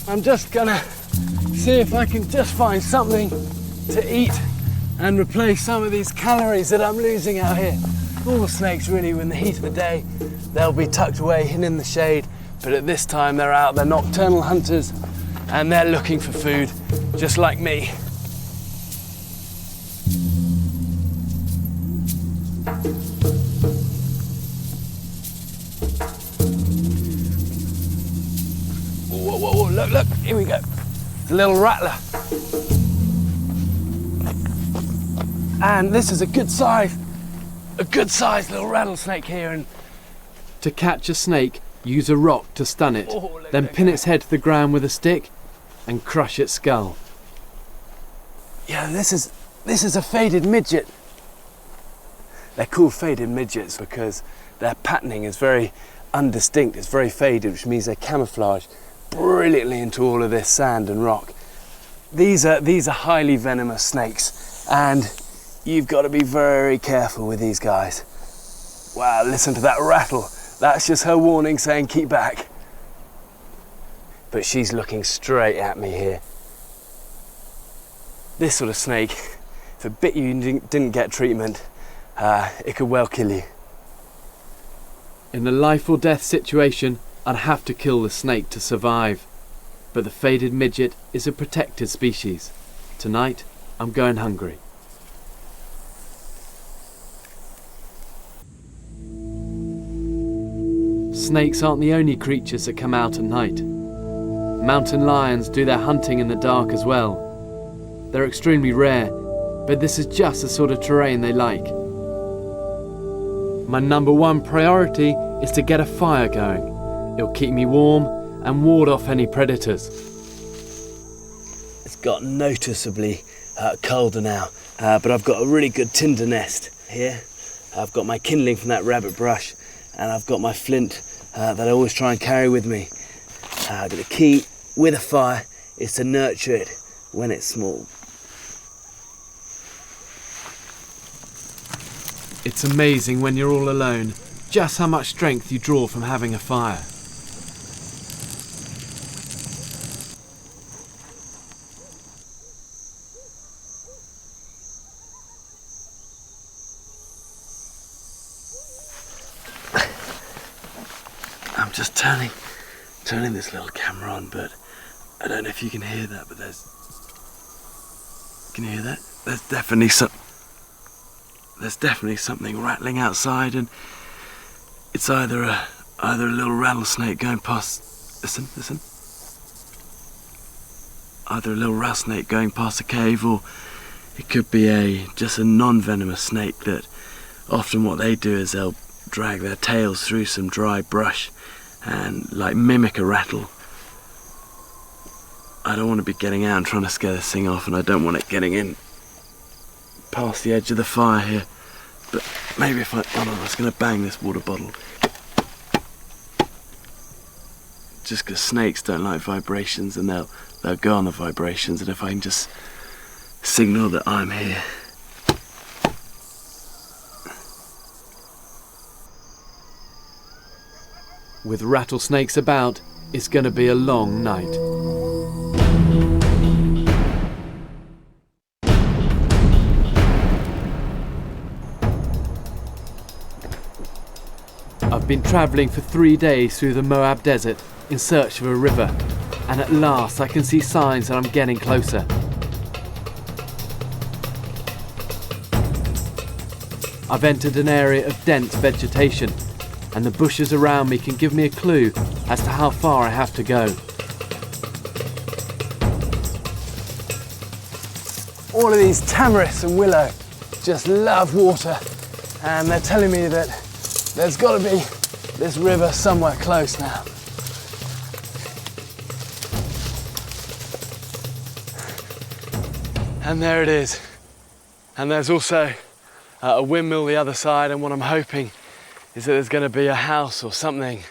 I'm just gonna see if I can just find something to eat and replace some of these calories that I'm losing out here. All the snakes really, in the heat of the day, they'll be tucked away hidden in the shade, but at this time they're out, they're nocturnal hunters, and they're looking for food, just like me. Whoa, whoa, whoa, look, here we go. It's a little rattler. And this is a good size little rattlesnake here. And to catch a snake, use a rock to stun it, then pin its head to the ground with a stick and crush its skull. Yeah, this is a faded midget. They're called faded midgets because their patterning is very undistinct, it's very faded, which means they camouflage brilliantly into all of this sand and rock. These are highly venomous snakes, and you've got to be very careful with these guys. Wow, listen to that rattle. That's just her warning saying keep back. But she's looking straight at me here. This sort of snake, if it bit you and didn't get treatment, it could well kill you. In a life or death situation, I'd have to kill the snake to survive. But the faded midget is a protected species. Tonight, I'm going hungry. Snakes aren't the only creatures that come out at night. Mountain lions do their hunting in the dark as well. They're extremely rare, but this is just the sort of terrain they like. My number one priority is to get a fire going. It'll keep me warm and ward off any predators. It's got noticeably colder now, but I've got a really good tinder nest here. I've got my kindling from that rabbit brush, and I've got my flint that I always try and carry with me. But the key with a fire is to nurture it when it's small. It's amazing when you're all alone, just how much strength you draw from having a fire. I'm just turning this little camera on, but I don't know if you can hear that, but can you hear that? There's definitely something rattling outside, and it's either a little rattlesnake going past. Listen. Either a little rattlesnake going past a cave, or it could be just a non-venomous snake that often what they do is they'll drag their tails through some dry brush and like mimic a rattle. I don't want to be getting out and trying to scare this thing off, and I don't want it getting in past the edge of the fire here. But maybe if I was going to bang this water bottle. Just because snakes don't like vibrations, and they'll go on the vibrations, and if I can just signal that I'm here. With rattlesnakes about, it's going to be a long night. I've been travelling for 3 days through the Moab desert in search of a river, and at last I can see signs that I'm getting closer. I've entered an area of dense vegetation, and the bushes around me can give me a clue as to how far I have to go. All of these tamarisks and willow just love water, and they're telling me that there's got to be this river somewhere close now. And there it is. And there's also a windmill the other side, and what I'm hoping is that there's going to be a house or something